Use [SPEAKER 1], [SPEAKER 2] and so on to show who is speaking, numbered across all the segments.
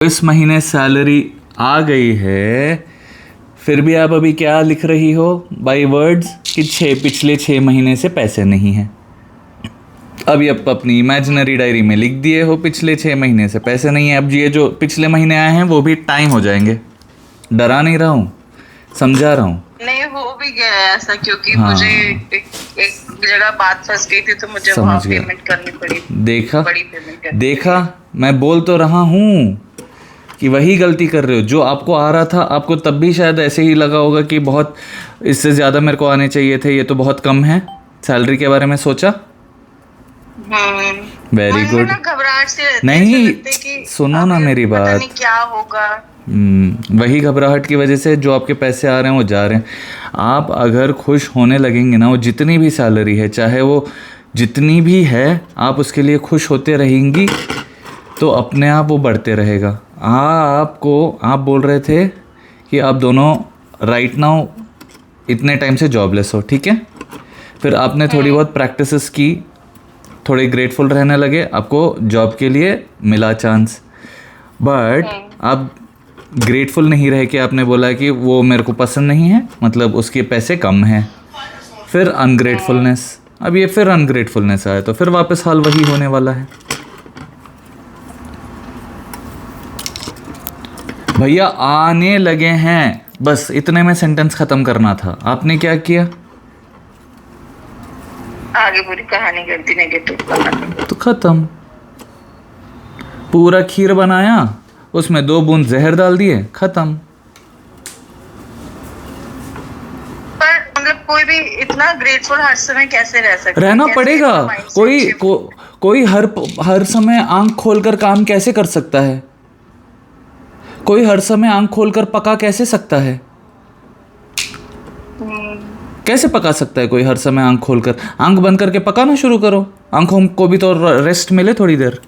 [SPEAKER 1] इस महीने सैलरी आ गई है, फिर भी आप अभी क्या लिख रही हो बाई वर्ड्स कि पिछले 6 महीने से पैसे नहीं हैं। अभी आप अपनी इमेजिनरी डायरी में लिख दिए हो पिछले 6 महीने से पैसे नहीं हैं। अब ये जो पिछले महीने आए हैं वो भी टाइम हो जाएंगे। डरा नहीं रहा हूँ, समझा रहा हूँ।
[SPEAKER 2] नहीं हो भी गया है ऐसा, क्योंकि मुझे एक जगह बात फंस गई थी तो मुझे वहाँ पेमेंट करनी पड़ी।
[SPEAKER 1] देखा
[SPEAKER 2] बड़ी पेमेंट करनी
[SPEAKER 1] देखा, मैं बोल तो रहा हूँ कि वही गलती कर रहे हो जो आपको आ रहा था। आपको तब भी शायद ऐसे ही लगा होगा कि बहुत इससे ज़्यादा मेरे को आने चाहिए थे, ये तो बहुत कम है। सैलरी के बारे में सोचा? Very good.
[SPEAKER 2] घबराहट से
[SPEAKER 1] नहीं, सुनो ना मेरी बात।
[SPEAKER 2] पता नहीं क्या होगा।
[SPEAKER 1] वही घबराहट की वजह से जो आपके पैसे आ रहे हैं वो जा रहे हैं। आप अगर खुश होने लगेंगे ना, वो जितनी भी सैलरी है, चाहे वो जितनी भी है, आप उसके लिए खुश होते रहेंगी तो अपने आप वो बढ़ते रहेगा। आप बोल रहे थे कि आप दोनों राइट नाउ इतने टाइम से जॉबलेस हो, ठीक है। फिर आपने थोड़ी बहुत प्रैक्टिसेस की, थोड़े ग्रेटफुल रहने लगे, आपको जॉब के लिए मिला चांस। बट आप ग्रेटफुल नहीं रहे कि आपने बोला कि वो मेरे को पसंद नहीं है, मतलब उसके पैसे कम हैं। फिर अनग्रेटफुलनेस, अब ये फिर अनग्रेटफुलनेस आया तो फिर वापस हाल वही होने वाला है। भैया आने लगे हैं, बस इतने में सेंटेंस खत्म करना था। आपने क्या किया?
[SPEAKER 2] आगे पूरी कहानी कर दी, नेगेटिव कहानी
[SPEAKER 1] तो खत्म। पूरा खीर बनाया, उसमें 2 बूंद जहर डाल दिए, खत्म।
[SPEAKER 2] पर मतलब कोई भी इतना ग्रेटफुल हर समय कैसे रह सकता है?
[SPEAKER 1] रहना पड़ेगा। कोई हर समय आंख खोलकर काम कैसे कर सकता है? कोई हर समय आंख खोलकर पका कैसे सकता है? कैसे पका सकता है कोई हर समय आंख खोलकर? आंख बंद करके पकाना शुरू करो, आंखों को भी तो रेस्ट मिले थोड़ी देर।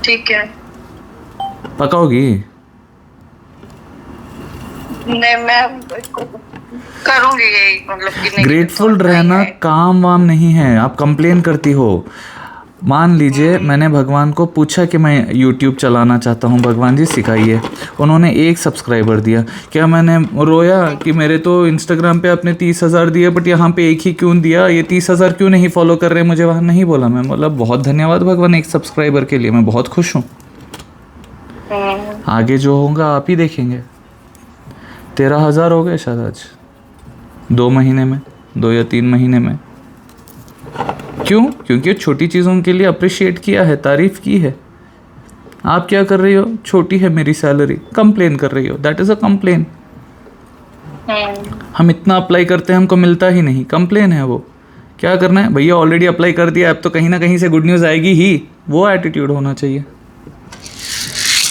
[SPEAKER 2] ठीक है,
[SPEAKER 1] पकाओगी?
[SPEAKER 2] नहीं, मैं करूंगी यही, मतलब कि
[SPEAKER 1] ग्रेटफुल रहना काम वाम नहीं है। आप कंप्लेन करती हो। मान लीजिए मैंने भगवान को पूछा कि मैं YouTube चलाना चाहता हूँ, भगवान जी सिखाइए। उन्होंने 1 सब्सक्राइबर दिया। क्या मैंने रोया कि मेरे तो Instagram पे आपने 30,000 दिए, बट यहाँ पे 1 ही क्यों दिया? ये 30,000 क्यों नहीं फॉलो कर रहे मुझे? वहाँ नहीं बोला मैं, मतलब बहुत धन्यवाद भगवान 1 सब्सक्राइबर के लिए, मैं बहुत खुश हूँ। आगे जो होगा आप ही देखेंगे। 13,000 हो गए शायद आज 2 महीने में, 2 या 3 महीने में। क्यों? क्योंकि छोटी चीज़ों के लिए अप्रिशिएट किया है, तारीफ की है। आप क्या कर रही हो? छोटी है मेरी सैलरी, कंप्लेन कर रही हो। That is a complain. हम इतना अप्लाई करते हैं, हमको मिलता ही नहीं, कंप्लेन है वो। क्या करना है भैया? ऑलरेडी अप्लाई कर दिया, अब तो कहीं ना कहीं से गुड न्यूज़ आएगी ही, वो एटीट्यूड होना चाहिए।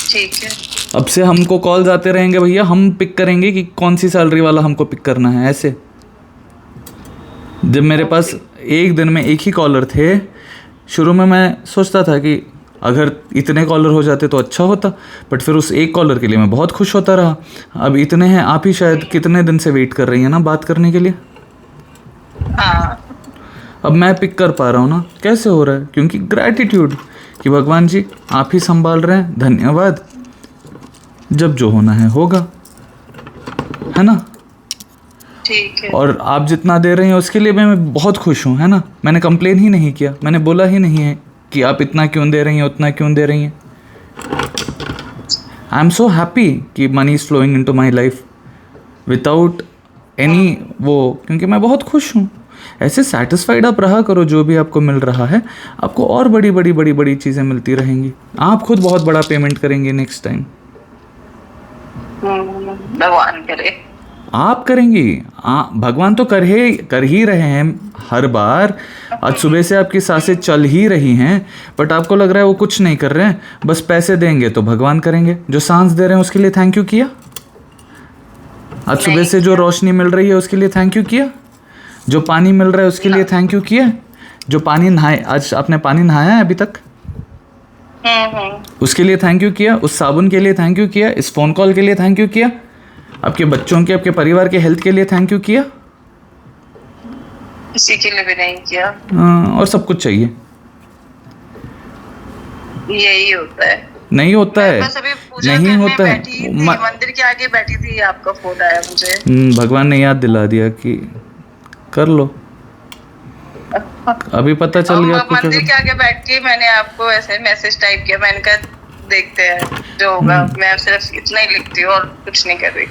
[SPEAKER 2] ठीक है,
[SPEAKER 1] अब से हमको कॉल्स आते रहेंगे भैया, हम पिक करेंगे कि कौन सी सैलरी वाला हमको पिक करना है। ऐसे जब मेरे पास एक दिन में 1 ही कॉलर थे, शुरू में मैं सोचता था कि अगर इतने कॉलर हो जाते तो अच्छा होता, बट फिर उस 1 कॉलर के लिए मैं बहुत खुश होता रहा। अब इतने हैं, आप ही शायद कितने दिन से वेट कर रही हैं ना बात करने के लिए। अब मैं पिक कर पा रहा हूँ ना, कैसे हो रहा है? क्योंकि ग्रैटिट्यूड कि भगवान जी आप ही संभाल रहे हैं, धन्यवाद। जब जो होना है होगा, है ना?
[SPEAKER 2] ठीक है।
[SPEAKER 1] और आप जितना दे रहे हैं उसके लिए मैं बहुत खुश हूँ, है ना? मैंने कंप्लेन ही नहीं किया, मैंने बोला ही नहीं है कि आप इतना क्यों दे रही हैं, उतना क्यों दे रही हैं। आई एम सो हैप्पी कि money is flowing into my life without any वो, क्योंकि मैं बहुत खुश हूँ। ऐसे सेटिस्फाइड आप रहा करो, जो भी आपको मिल रहा है आपको और बड़ी बड़ी बड़ी बड़ी चीज़ें मिलती रहेंगी। आप खुद बहुत बड़ा पेमेंट करेंगे नेक्स्ट टाइम।
[SPEAKER 2] भगवान करे।
[SPEAKER 1] आप करेंगी, भगवान तो कर ही रहे हैं हर बार। आज सुबह से आपकी सांसें चल ही रही हैं, बट आपको लग रहा है वो कुछ नहीं कर रहे हैं, बस पैसे देंगे तो भगवान करेंगे। जो सांस दे रहे हैं उसके लिए थैंक यू किया? आज सुबह से जो रोशनी मिल रही है उसके लिए थैंक यू किया? जो पानी मिल रहा है उसके लिए थैंक यू किया? जो पानी नहाए, आज आपने पानी नहाया है अभी तक, उसके लिए थैंक यू किया? उस साबुन के लिए थैंक यू किया? इस फ़ोन कॉल के लिए थैंक यू किया? आपके बच्चों के, आपके परिवार के हेल्थ के लिए थैंक यू किया?
[SPEAKER 2] इसी के लिए भी नहीं किया।
[SPEAKER 1] और सब कुछ चाहिए।
[SPEAKER 2] यही होता है।
[SPEAKER 1] नहीं होता है,
[SPEAKER 2] बस अभी पूजा
[SPEAKER 1] नहीं
[SPEAKER 2] करने
[SPEAKER 1] होता है।
[SPEAKER 2] बैठी थी, मंदिर के आगे बैठी थी, आपका फोन आया मुझे।
[SPEAKER 1] भगवान ने याद दिला दिया कि कर लो। अभी पता चल
[SPEAKER 2] और
[SPEAKER 1] गया आपको क्या
[SPEAKER 2] मंदिर के
[SPEAKER 1] करना।
[SPEAKER 2] आगे बैठ के मैंने आपको ऐसे मैसेज टाइप किया, मैंने कहा देखते हैं जो होगा। मैं सिर्फ इतना ही लिखती हूँ और कुछ नहीं कर रही।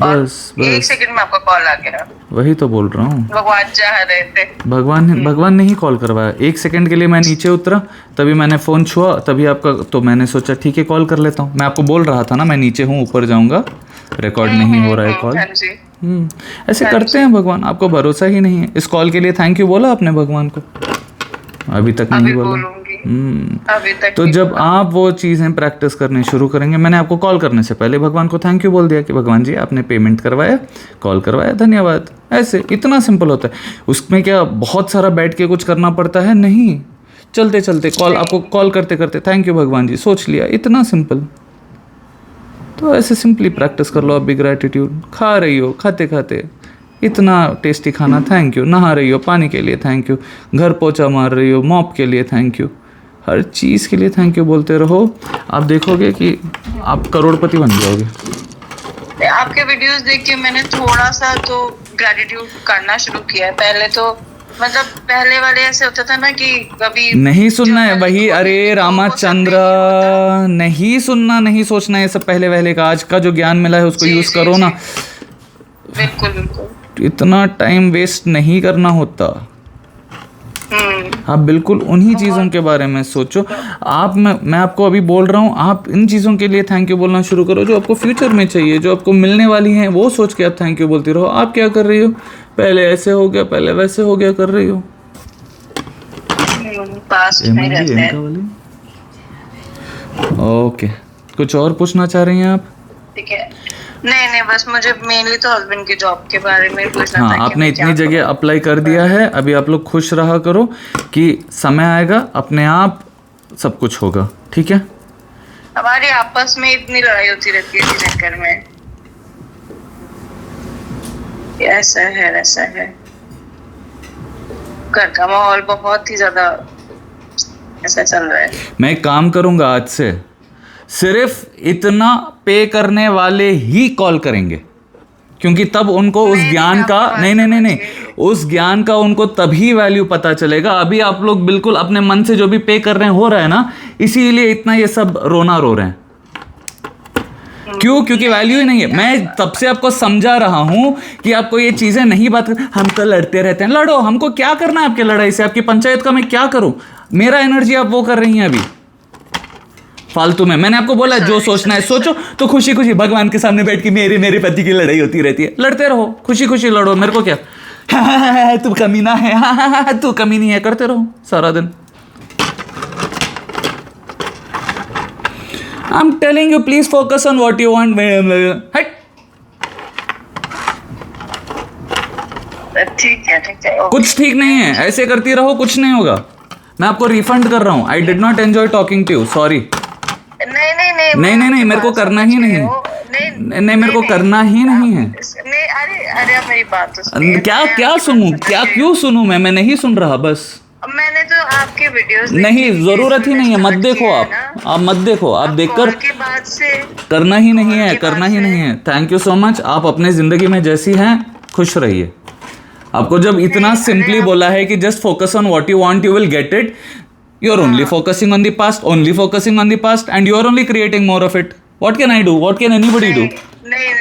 [SPEAKER 2] और
[SPEAKER 1] बस
[SPEAKER 2] एक
[SPEAKER 1] बस
[SPEAKER 2] सेकंड में आपका कॉल आ गया।
[SPEAKER 1] वही तो बोल रहा हूँ।
[SPEAKER 2] भगवान चाह रहे थे।
[SPEAKER 1] भगवान ने ही कॉल करवाया। 1 सेकंड के लिए मैं नीचे उतरा, तभी मैंने फ़ोन छुआ, तभी आपका, तो मैंने सोचा ठीक है कॉल कर लेता हूँ। मैं आपको बोल रहा था ना मैं नीचे हूँ, ऊपर जाऊँगा, रिकॉर्ड नहीं हो रहा है कॉल।
[SPEAKER 2] हाँ जी।
[SPEAKER 1] ऐसे
[SPEAKER 2] हाँ
[SPEAKER 1] करते
[SPEAKER 2] जी।
[SPEAKER 1] हैं भगवान, आपको भरोसा ही नहीं है। इस कॉल के लिए थैंक यू बोला आपने भगवान को? अभी तक नहीं
[SPEAKER 2] अभी
[SPEAKER 1] बोला।
[SPEAKER 2] बोलूंगी। अभी तक
[SPEAKER 1] तो
[SPEAKER 2] नहीं
[SPEAKER 1] जब
[SPEAKER 2] बोला।
[SPEAKER 1] आप वो चीज़ें प्रैक्टिस करनी शुरू करेंगे, मैंने आपको कॉल करने से पहले भगवान को थैंक यू बोल दिया कि भगवान जी आपने पेमेंट करवाया, कॉल करवाया, धन्यवाद। ऐसे इतना सिंपल होता है। उसमें क्या बहुत सारा बैठ के कुछ करना पड़ता है? नहीं, चलते चलते कॉल, आपको कॉल करते करते थैंक यू भगवान जी, सोच लिया, इतना सिंपल। तो ऐसे सिंपली प्रैक्टिस कर लो आप भी ग्रैटिट्यूड। खा रही हो, खाते खाते इतना टेस्टी खाना, थैंक यू। नहा रही हो, पानी के लिए थैंक यू। घर पोछा मार रही हो, मॉप के लिए थैंक यू। हर चीज़ के लिए थैंक यू बोलते रहो, आप देखोगे कि आप करोड़पति बन जाओगे।
[SPEAKER 2] आपके वीडियोस देख के मैंने थोड़ा सा तो ग्रेटिट्यूड करना शुरू किया। पहले तो मतलब पहले वाले ऐसे होता था ना कि कभी
[SPEAKER 1] नहीं सुनना है वही,
[SPEAKER 2] जो
[SPEAKER 1] अरे
[SPEAKER 2] तो वो सब
[SPEAKER 1] रामाचंद्र,
[SPEAKER 2] नहीं होता।
[SPEAKER 1] नहीं सुनना, नहीं सोचना है सब पहले वहले का। आज का जो ज्ञान मिला है उसको
[SPEAKER 2] जी,
[SPEAKER 1] यूज़
[SPEAKER 2] जी,
[SPEAKER 1] करो
[SPEAKER 2] जी।
[SPEAKER 1] ना।
[SPEAKER 2] बिल्कुल बिल्कुल।
[SPEAKER 1] इतना टाइम वेस्ट नहीं करना होता। आप बिल्कुल उन्हीं चीज़ों के बारे में सोचो। आप मैं आपको अभी बोल रहा हूँ, आप इन चीज़ों के लिए थैंक यू बोलना शुरू करो जो आपको फ्यूचर में चाहिए, जो आपको मिलने वाली हैं, वो सोच के आप थैंक यू बोलती रहो। आप क्या कर रही हो? पहले ऐसे हो गया, पहले वैसे हो गया कर रही हो।
[SPEAKER 2] पास्ट में रहते हैं।
[SPEAKER 1] वाली ओके, कुछ और पूछना चाह रही हैं आप?
[SPEAKER 2] ठीक है। नहीं बस मुझे मेनली तो हस्बैंड की जॉब के बारे में पूछना
[SPEAKER 1] हाँ,
[SPEAKER 2] था कि
[SPEAKER 1] आपने
[SPEAKER 2] मैं
[SPEAKER 1] इतनी
[SPEAKER 2] क्या
[SPEAKER 1] जगह
[SPEAKER 2] करूं।
[SPEAKER 1] अप्लाई कर दिया है, अभी आप लोग खुश रहा करो कि समय आएगा अपने आप सब कुछ होगा, ठीक है?
[SPEAKER 2] हमारी आपस में इतनी लड़ाई होती रहती है इस चक्कर में। ऐसा है वैसा है, घर का माहौल बहुत ही ज्यादा ऐसा चल रहा है।
[SPEAKER 1] मैं एक काम करूंगा, आज से सिर्फ इतना पे करने वाले ही कॉल करेंगे, क्योंकि तब उनको उस ज्ञान का नहीं, उस ज्ञान का उनको तभी वैल्यू पता चलेगा। अभी आप लोग बिल्कुल अपने मन से जो भी पे कर रहे हैं हो रहा है ना, इसीलिए इतना ये सब रोना रो रहे हैं। क्यों? क्योंकि वैल्यू ही नहीं है। मैं तब से आपको समझा रहा हूं कि आपको ये चीजें नहीं बात कर, हम तो लड़ते रहते हैं। लड़ो, हमको क्या करना है आपके लड़ाई से? आपकी पंचायत का मैं क्या करूं? मेरा एनर्जी आप वो कर रही हैं अभी फालतू में। मैंने आपको बोला जो सोचना है सोचो। तो खुशी खुशी भगवान के सामने बैठ के मेरे पति की लड़ाई होती रहती है। लड़ते रहो, खुशी खुशी लड़ो, मेरे को क्या। तू कमीना है, तू कमीनी है, करते रहो सारा दिन। I am telling you, please focus on what you want. हट,
[SPEAKER 2] ठीक है ओके।
[SPEAKER 1] कुछ ठीक नहीं है, ऐसे करती रहो, कुछ नहीं होगा। मैं आपको रिफंड कर रहा हूं। I did not enjoy talking to you, sorry. नहीं, मेरे को करना ही नहीं है। नहीं, मेरे को करना ही नहीं है।
[SPEAKER 2] नहीं अरे मेरी बात तो सुनिए।
[SPEAKER 1] क्या सुनूं? क्यों सुनूं? मैं नहीं सुन रहा। बस
[SPEAKER 2] मैंने तो आपके वीडियोस
[SPEAKER 1] नहीं, जरूरत ही नहीं है। मत देखो आप मत देखो। आप देखकर
[SPEAKER 2] के बाद से
[SPEAKER 1] करना ही नहीं है, करना ही नहीं है। Thank you so much. आप अपने जिंदगी में जैसी हैं खुश रहिए। आपको जब इतना सिंपली बोला है कि just focus on what you want, you will get it. You are only focusing on the past, only focusing on the past, and you are only creating more of it. What can I do? What can anybody do?
[SPEAKER 2] नहीं,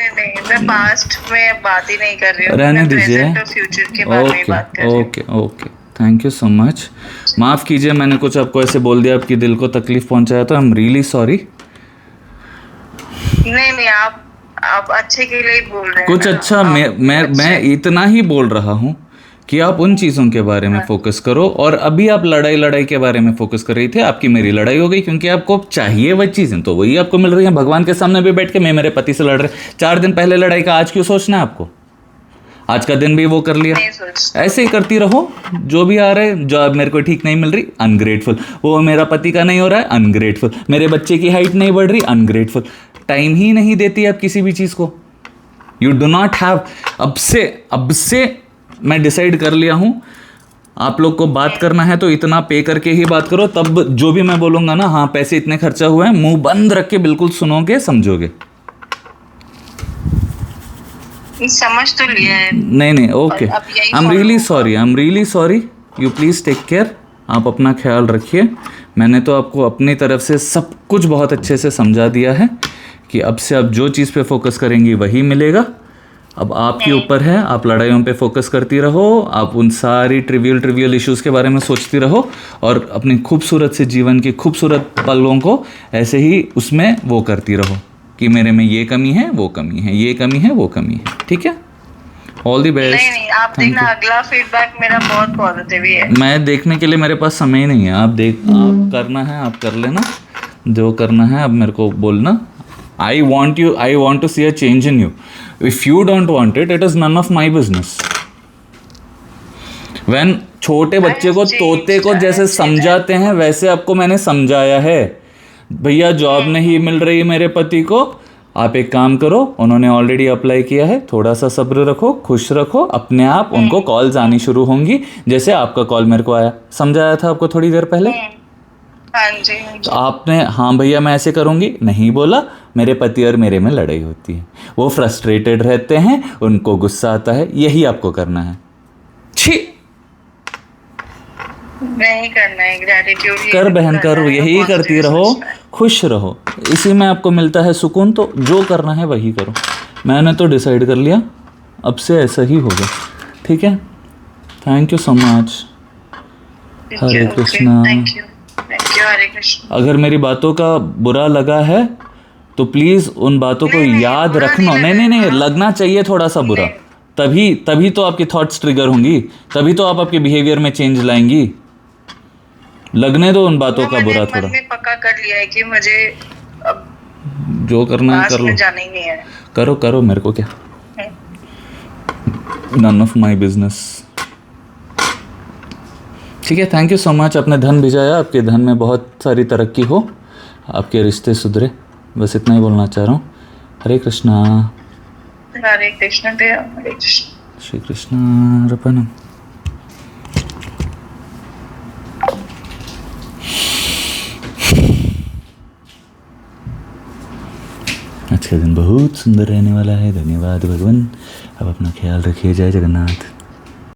[SPEAKER 2] मैं past में बात ही नहीं कर रही हूँ।
[SPEAKER 1] रहने दीजिए।
[SPEAKER 2] मैं फ्यूचर के बारे में बात कर रही हूँ।
[SPEAKER 1] Okay, thank you so much. माफ़ कीजिए, मैंने कुछ आपको ऐसे बोल दिया, आपकी दिल को तकलीफ पहुंचाया, तो आई एम रियली सॉरी।
[SPEAKER 2] नहीं, आप अच्छे के लिए ही बोल रहे हैं।
[SPEAKER 1] कुछ अच्छा, मैं इतना ही बोल रहा हूँ कि आप उन चीज़ों के बारे में फोकस करो। और अभी आप लड़ाई के बारे में फोकस कर रही थे, आपकी मेरी लड़ाई हो गई, क्योंकि आपको चाहिए वह चीज़ें तो वही आपको मिल रही हैं। भगवान के सामने भी बैठ के मैं मेरे पति से लड़ रहे, 4 दिन पहले लड़ाई का आज क्यों सोचना है आपको? आज का दिन भी वो कर लिया। ऐसे ही करती रहो, जो भी आ रहा है। जॉब मेरे को ठीक नहीं मिल रही, अनग्रेटफुल। वो मेरा पति का नहीं हो रहा है, अनग्रेटफुल। मेरे बच्चे की हाइट नहीं बढ़ रही, अनग्रेटफुल। टाइम ही नहीं देती आप किसी भी चीज़ को। You do not have. अब से मैं डिसाइड कर लिया हूँ, आप लोग को बात करना है तो इतना पे करके ही बात करो, तब जो भी मैं बोलूँगा ना, हाँ पैसे इतने खर्चा हुए हैं, मुंह बंद रख के बिल्कुल सुनोगे, समझोगे।
[SPEAKER 2] समझ तो लिया है।
[SPEAKER 1] नहीं ओके,
[SPEAKER 2] अब यही
[SPEAKER 1] I am really sorry, you please take care. आप अपना ख्याल रखिए। मैंने तो आपको अपनी तरफ से सब कुछ बहुत अच्छे से समझा दिया है कि अब से आप जो चीज़ पे फोकस करेंगी वही मिलेगा। अब आपके ऊपर है, आप लड़ाइयों पे फोकस करती रहो, आप उन सारी ट्रिवियल इश्यूज़ के बारे में सोचती रहो और अपनी खूबसूरत से जीवन की खूबसूरत पलों को ऐसे ही उसमें वो करती रहो कि मेरे में ये कमी है, वो कमी है, ये कमी है, वो कमी है। ठीक है, ऑल दी बेस्ट।
[SPEAKER 2] नहीं आप देखना, अगला फीडबैक मेरा बहुत पॉजिटिव ही है।
[SPEAKER 1] मैं देखने के लिए मेरे पास समय ही नहीं है। आप करना है आप कर लेना, जो करना है अब मेरे को बोलना। I want to see a change in you. If you don't want it, it is none of my business. When छोटे बच्चे को तोते को जैसे समझाते हैं वैसे आपको मैंने समझाया है। भैया जॉब नहीं मिल रही मेरे पति को, आप एक काम करो, उन्होंने ऑलरेडी अप्लाई किया है, थोड़ा सा सब्र रखो, खुश रखो, अपने आप उनको कॉल्स आनी शुरू होंगी, जैसे आपका कॉल मेरे को आया। समझाया था आपको थोड़ी देर पहले।
[SPEAKER 2] हाँ जी।
[SPEAKER 1] तो आपने हाँ भैया मैं ऐसे करूँगी नहीं बोला, मेरे पति और मेरे में लड़ाई होती है, वो फ्रस्ट्रेटेड रहते हैं, उनको गुस्सा आता है, यही आपको करना है। छी,
[SPEAKER 2] नहीं करना है, ग्रैटिट्यूड
[SPEAKER 1] कर बहन कर, यही करती रहो, खुश रहो, इसी में आपको मिलता है सुकून। तो जो करना है वही करो। मैंने तो डिसाइड कर लिया, अब से ऐसा ही होगा। ठीक है, thank you so much. Hare Krishna.
[SPEAKER 2] Thank you Hare Krishna.
[SPEAKER 1] अगर मेरी बातों का बुरा लगा है तो प्लीज़ उन बातों को याद रखना। नहीं लगना चाहिए थोड़ा सा बुरा, तभी तो आपकी थॉट्स ट्रिगर होंगी, तभी तो आप आपके बिहेवियर में चेंज लाएंगी। लगने दो उन बातों का बुरा थोड़ा।
[SPEAKER 2] मैंने पक्का कर लिया है कि मुझे अब
[SPEAKER 1] जो करना है कर लो,
[SPEAKER 2] जाना ही नहीं है।
[SPEAKER 1] करो, मेरे को क्या, नन ऑफ माई बिजनेस। ठीक है, थैंक यू सो मच। आपने धन भिजाया, आपके धन में बहुत सारी तरक्की हो, आपके रिश्ते सुधरे, बस इतना ही बोलना चाह रहा हूँ। हरे कृष्णा।
[SPEAKER 2] हरे कृष्ण भैया, हरे कृष्ण।
[SPEAKER 1] श्री कृष्ण अर्पणम। आज का दिन बहुत सुंदर रहने वाला है। धन्यवाद भगवान। अब अपना ख्याल रखिए। जय जगन्नाथ।